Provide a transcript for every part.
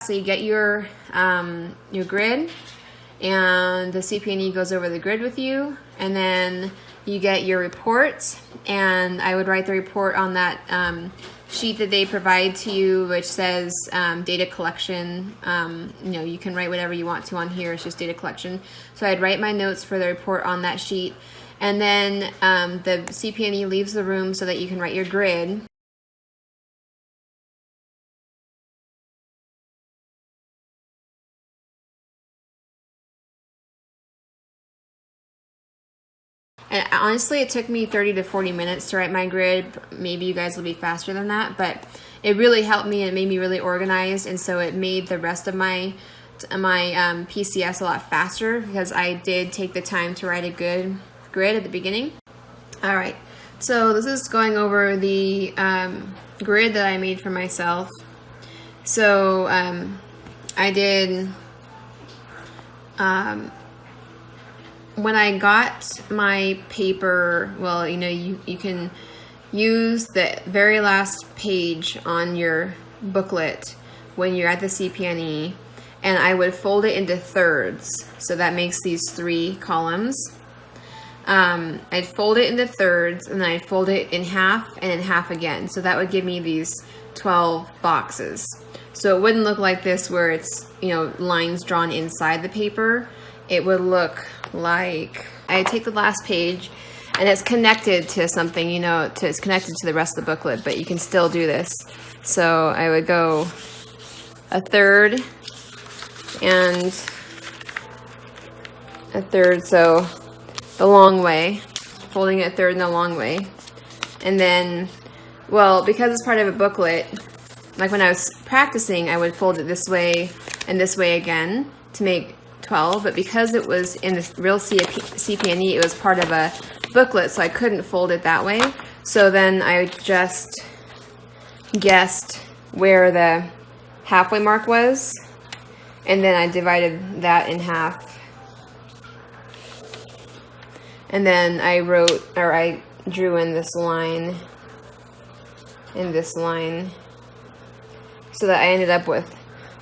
So you get your grid, and the CPNE goes over the grid with you, and then you get your report, and I would write the report on that sheet that they provide to you, which says data collection. You can write whatever you want to on here. It's just data collection. So I'd write my notes for the report on that sheet, and then the CPNE leaves the room so that you can write your grid. And honestly, it took me 30 to 40 minutes to write my grid. Maybe you guys will be faster than that, but it really helped me and it made me really organized, and so it made the rest of my PCS a lot faster because I did take the time to write a good grid at the beginning. All right, so this is going over the grid that I made for myself. So I did when I got my paper, well, you can use the very last page on your booklet when you're at the CPNE, and I would fold it into thirds. So that makes these 3 columns. I'd fold it into thirds, and then I'd fold it in half and in half again. So that would give me these 12 boxes. So it wouldn't look like this where it's, lines drawn inside the paper. It would look like I take the last page, and it's connected to something, it's connected to the rest of the booklet, but you can still do this. So I would go a third and a third, so the long way, folding it a third and the long way. And then, well, because it's part of a booklet, like when I was practicing, I would fold it this way and this way again to make 12, but because it was in the real CPNE, it was part of a booklet, so I couldn't fold it that way. So then I just guessed where the halfway mark was, and then I divided that in half. And then I drew in this line, so that I ended up with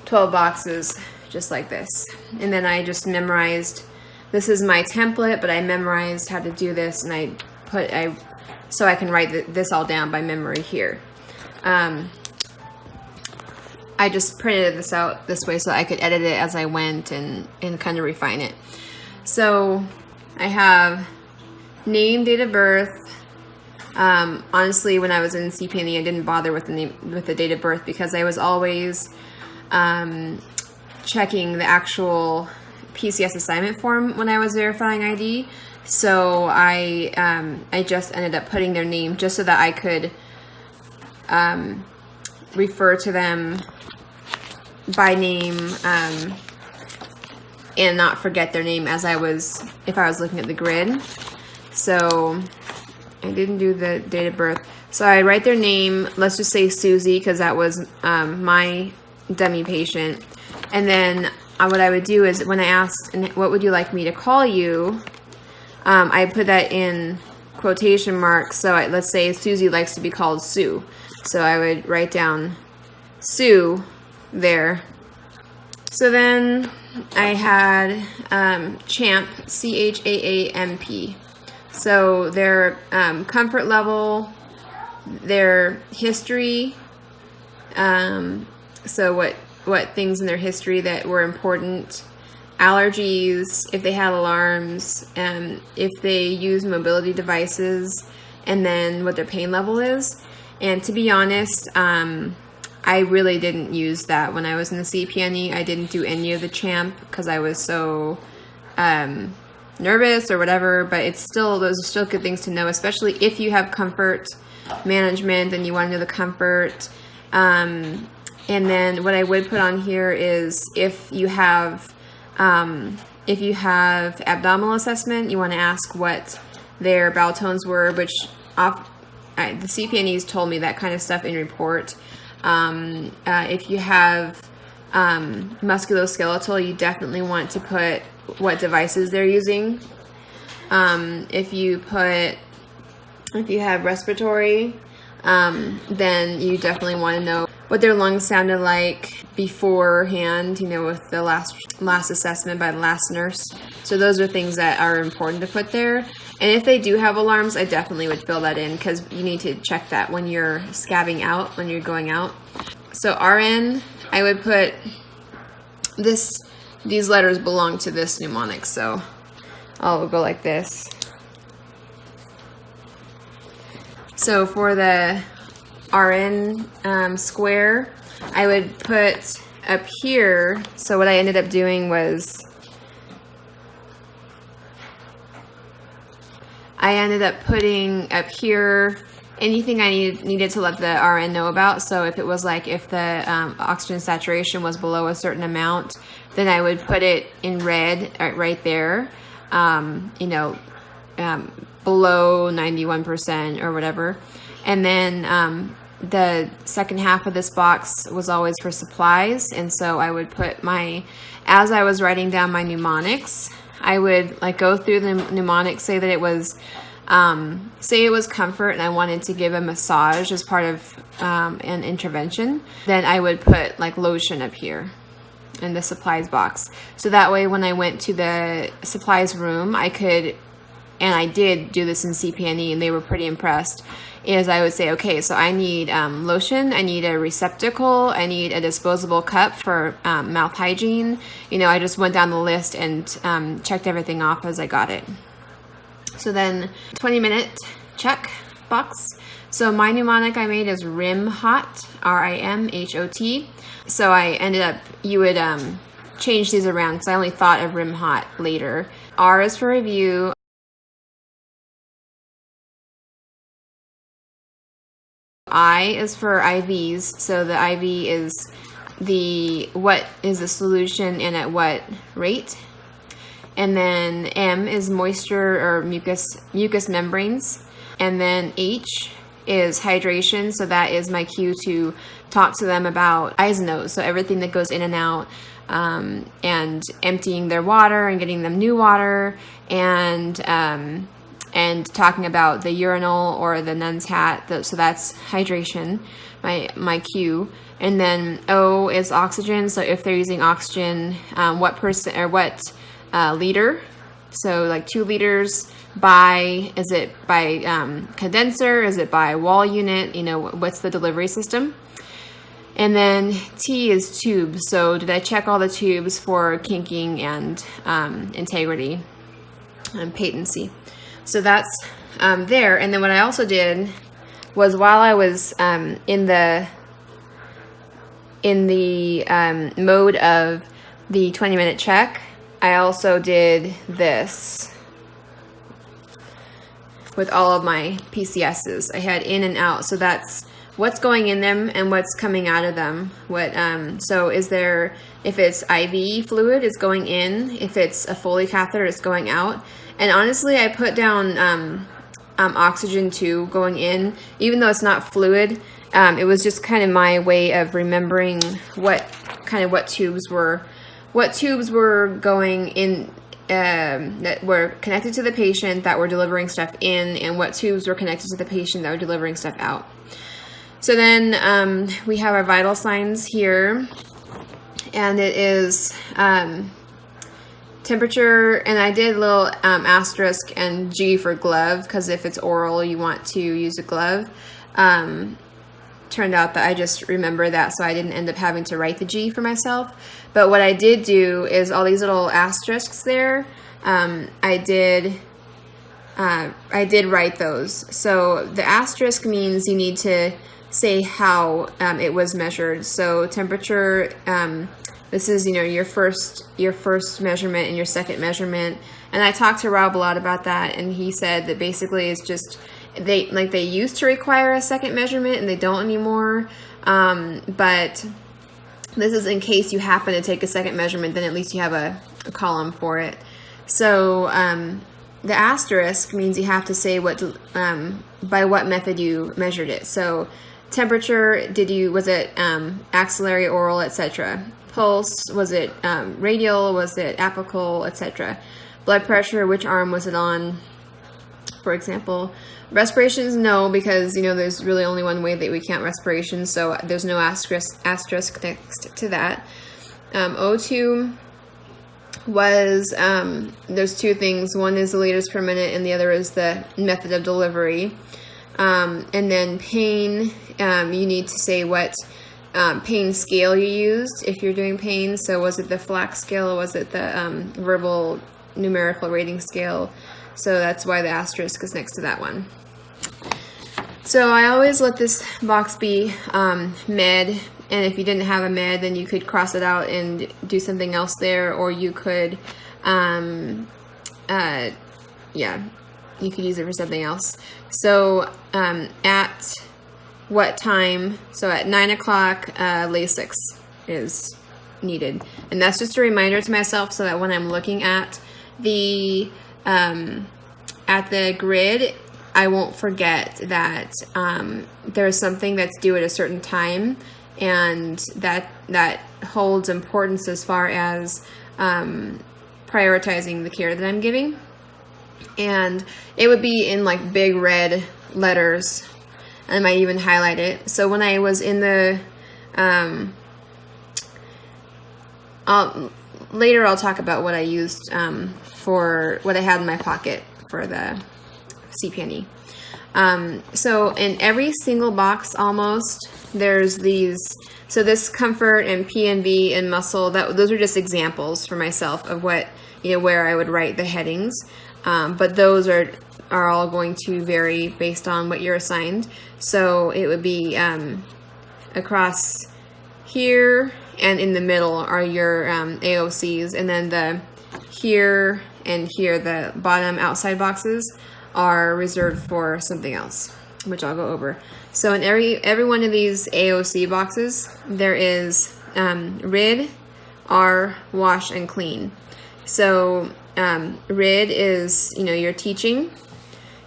12 boxes just like this. And then I just memorized, this is my template, but I memorized how to do this, and so I can write this all down by memory here. I just printed this out this way so I could edit it as I went and kind of refine it. So I have name, date of birth. Honestly, when I was in CPNE, I didn't bother with the date of birth because I was always checking the actual PCS assignment form when I was verifying ID. So I just ended up putting their name just so that I could refer to them by name and not forget their name if I was looking at the grid. So I didn't do the date of birth. So I write their name, let's just say Susie, because that was my dummy patient. And then what I would do is when I asked, what would you like me to call you? I put that in quotation marks. So let's say Susie likes to be called Sue. So I would write down Sue there. So then I had CHAMP, CHAAMP. So their comfort level, their history, so what things in their history that were important, allergies, if they had alarms, if they use mobility devices, and then what their pain level is. And to be honest, I really didn't use that when I was in the CPNE. I didn't do any of the CHAMP because I was so nervous or whatever, but those are still good things to know, especially if you have comfort management and you want to know the comfort. And then what I would put on here is if you have abdominal assessment, you want to ask what their bowel tones were, which the CPNEs told me that kind of stuff in report. If you have musculoskeletal, you definitely want to put what devices they're using. If you have respiratory, then you definitely want to know what their lungs sounded like beforehand, you know, with the last assessment by the last nurse. So those are things that are important to put there. And if they do have alarms, I definitely would fill that in, because you need to check that when you're scabbing out, when you're going out. So RN, I would put this, these letters belong to this mnemonic, so I'll go like this. So for the RN square, I would put up here, so what I ended up doing was I ended up putting up here anything I needed to let the RN know about. So if it was like, if the oxygen saturation was below a certain amount, then I would put it in red right there, you know, below 91% or whatever. And then the second half of this box was always for supplies. And so I would put as I was writing down my mnemonics, I would like go through the mnemonics, say that it was, say it was comfort and I wanted to give a massage as part of an intervention. Then I would put like lotion up here in the supplies box. So that way when I went to the supplies room, I could, and I did do this in CPNE and they were pretty impressed, is I would say, okay, so I need lotion, I need a receptacle, I need a disposable cup for mouth hygiene. You know, I just went down the list and checked everything off as I got it. So then 20-minute check box. So my mnemonic I made is RIM hot, RIMHOT. So I ended up, you would change these around because I only thought of RIM hot later. R is for review. I is for IVs, so the IV is what is the solution and at what rate. And then M is moisture or mucous membranes. And then H is hydration, so that is my cue to talk to them about eyes and nose, so everything that goes in and out, and emptying their water and getting them new water, and talking about the urinal or the nun's hat, so that's hydration, my cue. And then O is oxygen, so if they're using oxygen, what percent or what liter, so like 2 liters by, is it by condenser, is it by wall unit, you know, what's the delivery system. And then T is tube, so did I check all the tubes for kinking and integrity and patency. So that's there. And then what I also did was, while I was in the mode of the 20-minute check, I also did this with all of my PCSs. I had in and out, so that's what's going in them and what's coming out of them. So is there, if it's IV fluid, it's going in. If it's a Foley catheter, it's going out. And honestly, I put down oxygen too going in, even though it's not fluid. It was just kind of my way of remembering what tubes were going in, that were connected to the patient that were delivering stuff in, and what tubes were connected to the patient that were delivering stuff out. So then we have our vital signs here, and it is temperature, and I did a little asterisk and G for glove, because if it's oral you want to use a glove. Turned out that I just remember that, so I didn't end up having to write the G for myself. But what I did do is all these little asterisks there, I did write those. So the asterisk means you need to say how it was measured. So temperature, this is, you know, your first measurement and your second measurement. And I talked to Rob a lot about that, and he said that basically it's just, they used to require a second measurement and they don't anymore. But this is in case you happen to take a second measurement, then at least you have a column for it. So the asterisk means you have to say what by what method you measured it. So temperature, was it axillary, oral, etc. Pulse, was it radial, was it apical, etc. Blood pressure, which arm was it on? For example, respirations, no, because, you know, there's really only one way that we count respiration, so there's no asterisk next to that. O2 was, there's two things. One is the liters per minute, and the other is the method of delivery. And then pain, you need to say what pain scale you used if you're doing pain. So was it the FLAC scale, or was it the verbal numerical rating scale? So that's why the asterisk is next to that one. So I always let this box be med, and if you didn't have a med, then you could cross it out and do something else there, or you could, yeah, you could use it for something else. So at what time? So at 9 o'clock, Lasix is needed, and that's just a reminder to myself so that when I'm looking at the grid, I won't forget that there's something that's due at a certain time, and that holds importance as far as prioritizing the care that I'm giving. And it would be in like big red letters. I might even highlight it. So when I was in the later I'll talk about what I used for what I had in my pocket for the CPNE. So in every single box almost, there's these, so this comfort and PNV and muscle, those are just examples for myself of what, you know, where I would write the headings. But those are all going to vary based on what you're assigned. So it would be across here, and in the middle are your AOCs, and then the here and here, the bottom outside boxes, are reserved for something else, which I'll go over. So in every one of these AOC boxes, there is RID, R, wash, and clean. So RID is, you know, your teaching,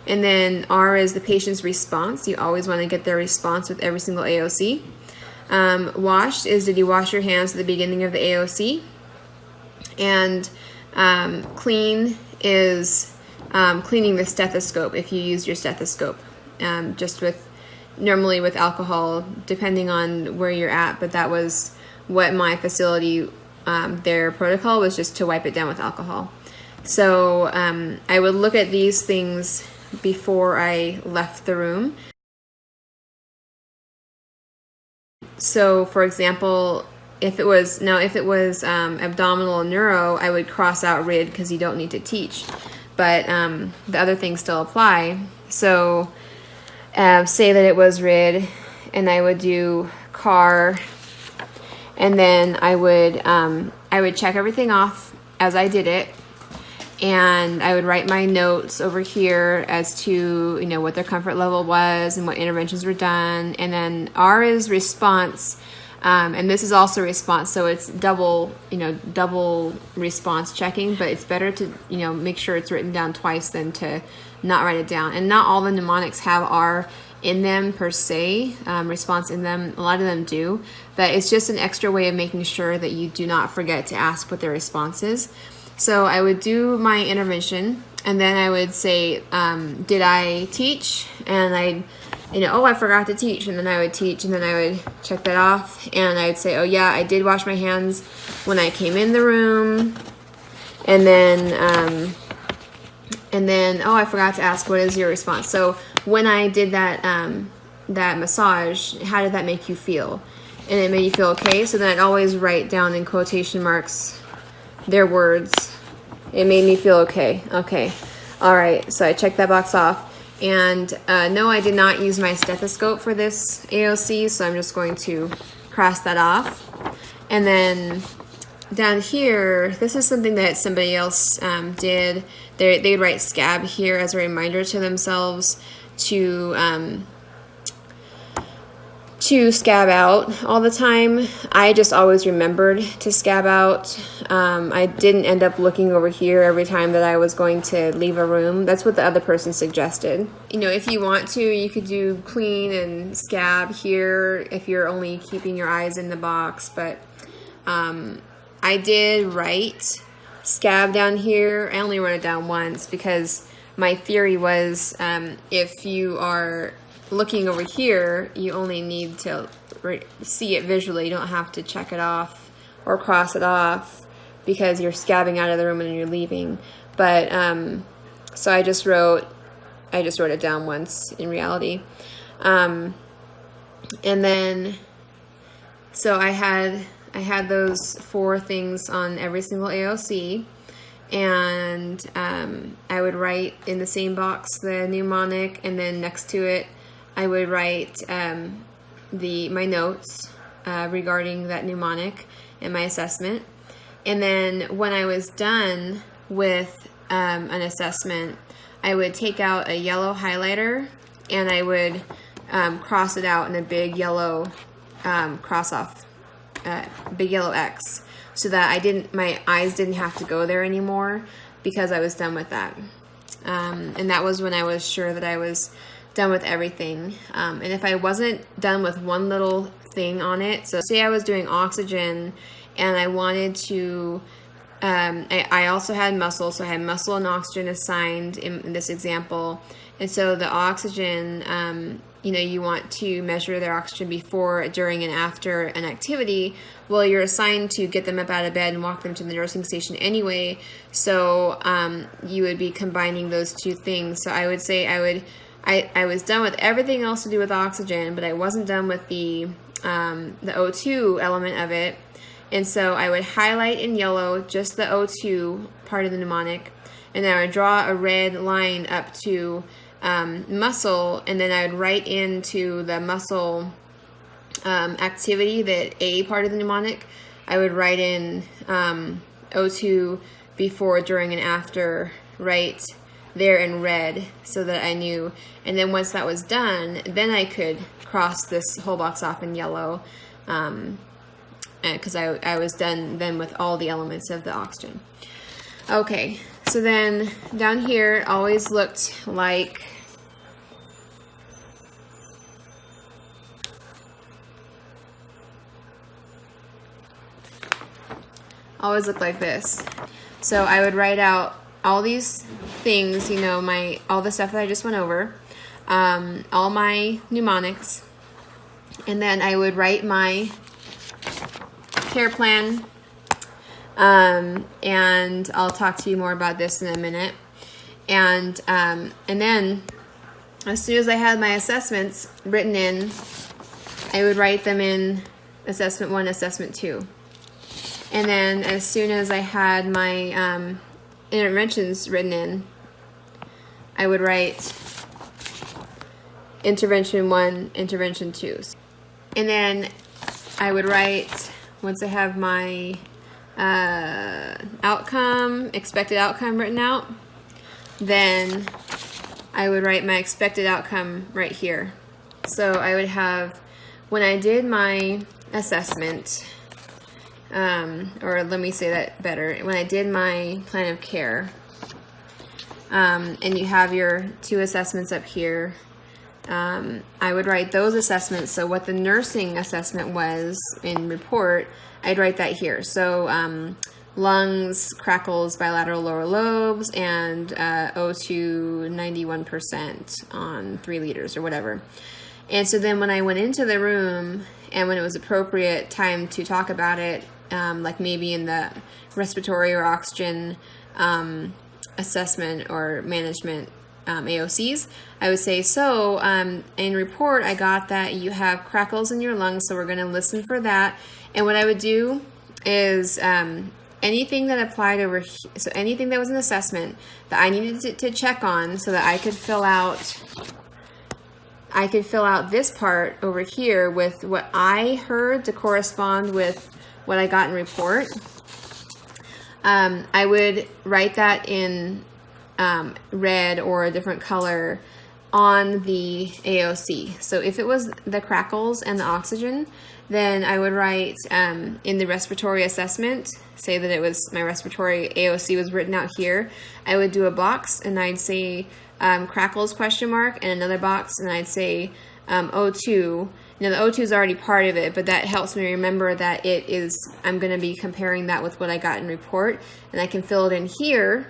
and then R is the patient's response. You always want to get their response with every single AOC. Wash is, did you wash your hands at the beginning of the AOC? And clean is cleaning the stethoscope if you use your stethoscope, just normally with alcohol, depending on where you're at, but that was what my facility, their protocol was, just to wipe it down with alcohol. So I would look at these things before I left the room. So for example, if it was abdominal neuro, I would cross out RID because you don't need to teach, but the other things still apply. So say that it was RID, and I would do CAR, and then I would check everything off as I did it, and I would write my notes over here as to, you know, what their comfort level was and what interventions were done. And then R is response, and this is also response, so it's double response checking, but it's better to, you know, make sure it's written down twice than to not write it down. And not all the mnemonics have R in them per se, response in them. A lot of them do, but it's just an extra way of making sure that you do not forget to ask what their response is. So I would do my intervention, and then I would say, did I teach? And I'd, oh, I forgot to teach. And then I would teach, and then I would check that off. And I would say, oh yeah, I did wash my hands when I came in the room. And then, oh, I forgot to ask, what is your response? So when I did that, that massage, how did that make you feel? And it made you feel okay. So then I'd always write down in quotation marks their words. It made me feel okay. Okay. All right. So I checked that box off. And no, I did not use my stethoscope for this AOC. So I'm just going to cross that off. And then down here, this is something that somebody else did. They'd write scab here as a reminder to themselves to scab out all the time. I just always remembered to scab out. I didn't end up looking over here every time that I was going to leave a room. That's what the other person suggested. If you want to, you could do clean and scab here if you're only keeping your eyes in the box, but I did write scab down here. I only wrote it down once because my theory was if you are looking over here, you only need to see it visually. You don't have to check it off or cross it off because you're scabbing out of the room and you're leaving. But so I just wrote it down once in reality. And then so I had those 4 things on every single AOC, and I would write in the same box the mnemonic, and then next to it I would write my notes regarding that mnemonic and my assessment. And then when I was done with an assessment, I would take out a yellow highlighter and I would cross it out in a big yellow cross off, big yellow X, so that my eyes didn't have to go there anymore because I was done with that. And that was when I was sure that I was done with everything. And if I wasn't done with one little thing on it, so say I was doing oxygen and I wanted to, I also had muscle, so I had muscle and oxygen assigned in this example. And so the oxygen, you want to measure their oxygen before, during, and after an activity. Well, you're assigned to get them up out of bed and walk them to the nursing station anyway. So you would be combining those 2 things. So I would say I was done with everything else to do with oxygen, but I wasn't done with the O2 element of it. And so I would highlight in yellow just the O2 part of the mnemonic, and then I would draw a red line up to muscle, and then I would write into the muscle activity, that A part of the mnemonic, I would write in O2 before, during, and after, right there in red, so that I knew. And then once that was done, then I could cross this whole box off in yellow, because I was done then with all the elements of the oxygen. Okay, so then down here it always looked like this. So I would write out all these things, all the stuff that I just went over, all my mnemonics, and then I would write my care plan, and I'll talk to you more about this in a minute. And then as soon as I had my assessments written in, I would write them in assessment 1, assessment 2. And then as soon as I had my interventions written in, I would write intervention 1, intervention 2. And then I would write, once I have my expected outcome written out, then I would write my expected outcome right here. So I would have, when I did my assessment, or let me say that better, when I did my plan of care, and you have your 2 assessments up here, I would write those assessments. So what the nursing assessment was in report, I'd write that here. So lungs, crackles, bilateral lower lobes, and O2 91% on 3 liters or whatever. And so then when I went into the room, and when it was appropriate time to talk about it, like maybe in the respiratory or oxygen assessment or management AOCs, I would say, so in report, I got that you have crackles in your lungs, so we're going to listen for that. And what I would do is anything that applied over here, so anything that was an assessment that I needed to check on so that I could fill out this part over here with what I heard to correspond with what I got in report. I would write that in red or a different color on the AOC. So if it was the crackles and the oxygen, then I would write in the respiratory assessment, say that it was my respiratory AOC was written out here. I would do a box and I'd say crackles question mark, and another box and I'd say O2. Now the O2 is already part of it, but that helps me remember that I'm going to be comparing that with what I got in report, and I can fill it in here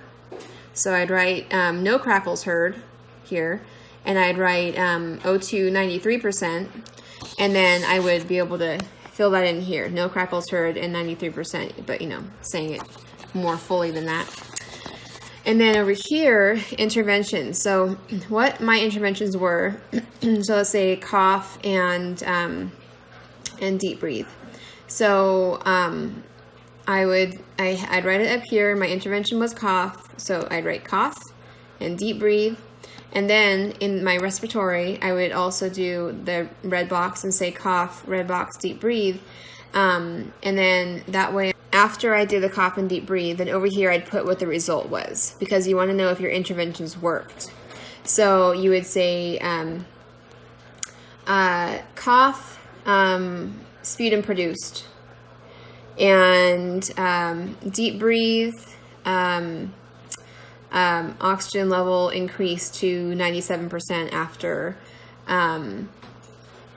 So I'd write no crackles heard here, and I'd write O2 93%, and then I would be able to fill that in here. No crackles heard and 93%, but you know, saying it more fully than that. And then over here, interventions. So what my interventions were, so let's say cough and deep breathe. So I'd write it up here. My intervention was cough, so I'd write cough and deep breathe. And then in my respiratory, I would also do the red box and say cough, red box, deep breathe. And then that way, after I did the cough and deep breathe, then over here I'd put what the result was, because you want to know if your interventions worked. So you would say cough, sputum produced, and deep breathe, oxygen level increased to 97%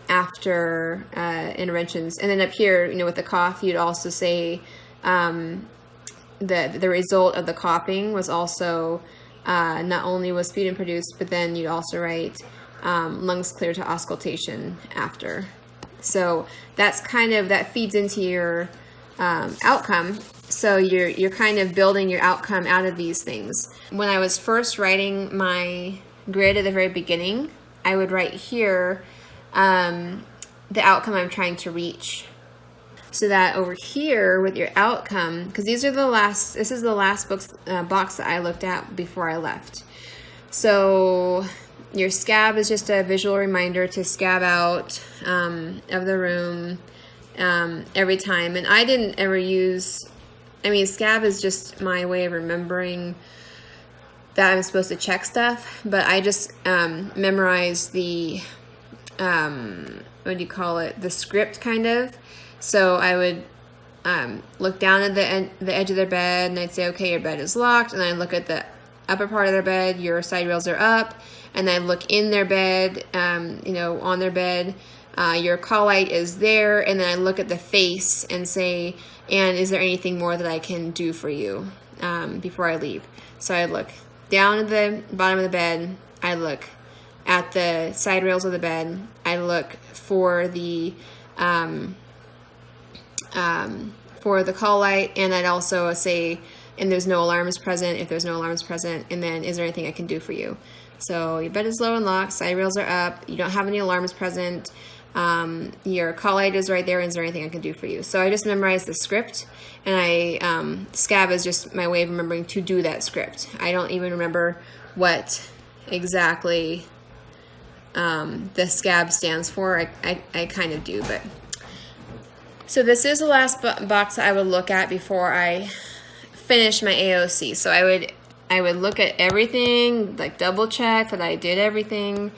after interventions. And then up here, you know, with the cough, you'd also say the result of the coughing was also not only was sputum produced, but then you'd also write lungs clear to auscultation after. So that's kind of, that feeds into your outcome. So you're kind of building your outcome out of these things. When I was first writing my grid at the very beginning, I would write here the outcome I'm trying to reach. So that over here with your outcome, because this is the last box that I looked at before I left. So your scab is just a visual reminder to scab out of the room every time. And I didn't ever use, scab is just my way of remembering that I'm supposed to check stuff, but I just memorized the, what do you call it, the script kind of. So I would look down at the edge of their bed, and I'd say, okay, your bed is locked, and I'd look at the upper part of their bed, your side rails are up, and I'd look in their bed, on their bed, your call light is there, and then I look at the face and say, and is there anything more that I can do for you before I leave? So I look down at the bottom of the bed, I look at the side rails of the bed, I look for the call light, and I'd also say, and there's no alarms present, if there's no alarms present, and then is there anything I can do for you? So your bed is low and locked, side rails are up, you don't have any alarms present, your call light is right there, and is there anything I can do for you? So I just memorized the script, and scab is just my way of remembering to do that script. I don't even remember what exactly the scab stands for. I kind of do, but so this is the last box that I would look at before I finish my AOC. So I would look at everything, like double check that I did everything,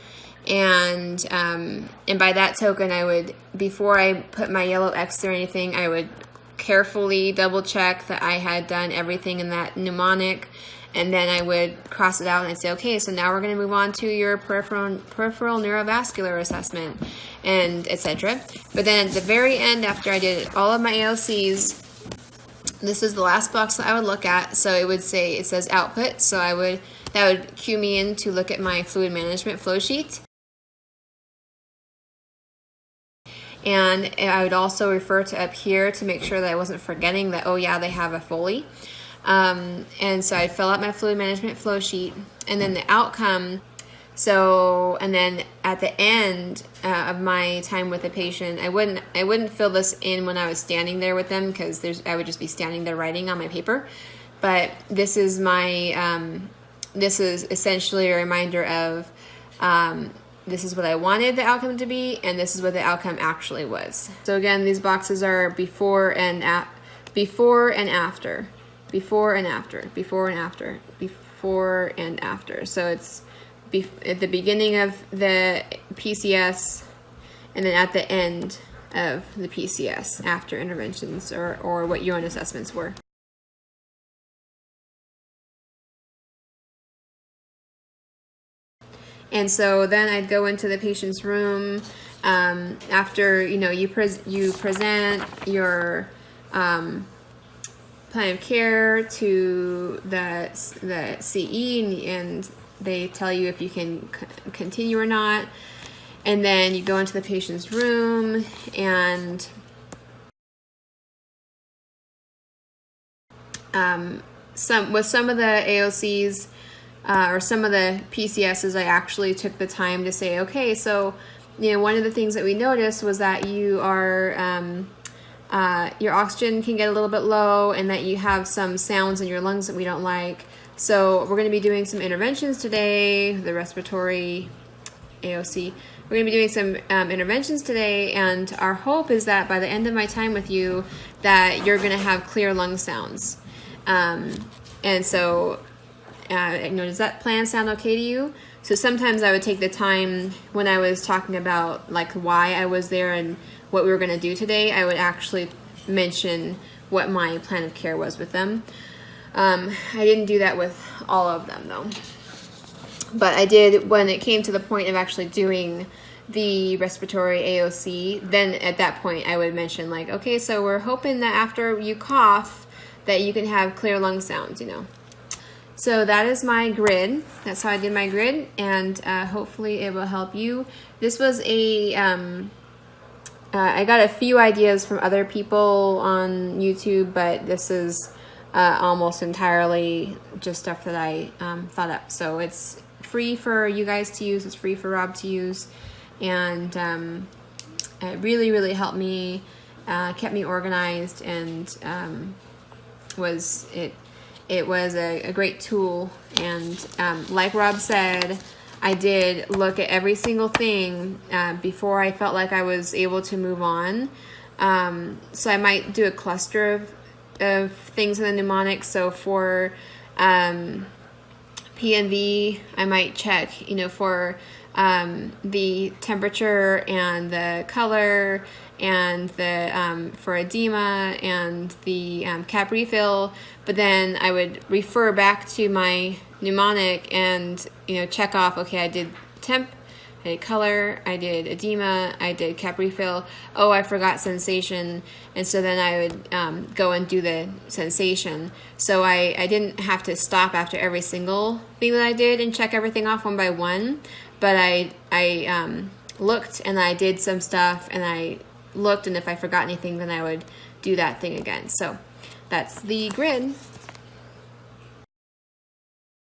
and by that token, I would, before I put my yellow X or anything, I would carefully double check that I had done everything in that mnemonic, and then I would cross it out and I'd say, okay, so now we're going to move on to your peripheral neurovascular assessment, and etc. But then at the very end, after I did all of my AOCs, this is the last box that I would look at. So it would say, it says output. So that would cue me in to look at my fluid management flow sheet. And I would also refer to up here to make sure that I wasn't forgetting that, oh yeah, they have a Foley. And so I'd fill out my fluid management flow sheet, and then the outcome. So, and then at the end of my time with the patient, I wouldn't fill this in when I was standing there with them, because I would just be standing there writing on my paper. But this is my, this is essentially a reminder of, this is what I wanted the outcome to be, and this is what the outcome actually was. So again, these boxes are before and after, before and after, before and after, before and after, before and after. So it's at the beginning of the PCS, and then at the end of the PCS after interventions or what your own assessments were. And so then I'd go into the patient's room after you present your plan of care to the CE, and they tell you if you can continue or not. And then you go into the patient's room, and some of the AOCs or some of the PCSs, I actually took the time to say, okay, so one of the things that we noticed was that you are your oxygen can get a little bit low, and that you have some sounds in your lungs that we don't like. So we're going to be doing some interventions today, the respiratory AOC. We're going to be doing some interventions today, and our hope is that by the end of my time with you, that you're going to have clear lung sounds. And so, does that plan sound okay to you? So sometimes I would take the time when I was talking about like why I was there and what we were going to do today, I would actually mention what my plan of care was with them. I didn't do that with all of them though. But I did when it came to the point of actually doing the respiratory AOC, then at that point I would mention like, okay, so we're hoping that after you cough that you can have clear lung sounds, So that is my grid. That's how I did my grid, and hopefully it will help you. This was I got a few ideas from other people on YouTube, but this is almost entirely just stuff that I thought up. So it's free for you guys to use. It's free for Rob to use, and it really, really helped me, kept me organized, and it was a great tool. And like Rob said, I did look at every single thing before I felt like I was able to move on. So I might do a cluster of things in the mnemonic. So for PNV, I might check, for the temperature and the color, and the for edema and the cap refill. But then I would refer back to my mnemonic and check off, okay, I did temp, I did color, I did edema, I did cap refill. Oh, I forgot sensation. And so then I would go and do the sensation. So I didn't have to stop after every single thing that I did and check everything off one by one. But I looked, and I did some stuff, and I looked, and if I forgot anything, then I would do that thing again. So that's the grid.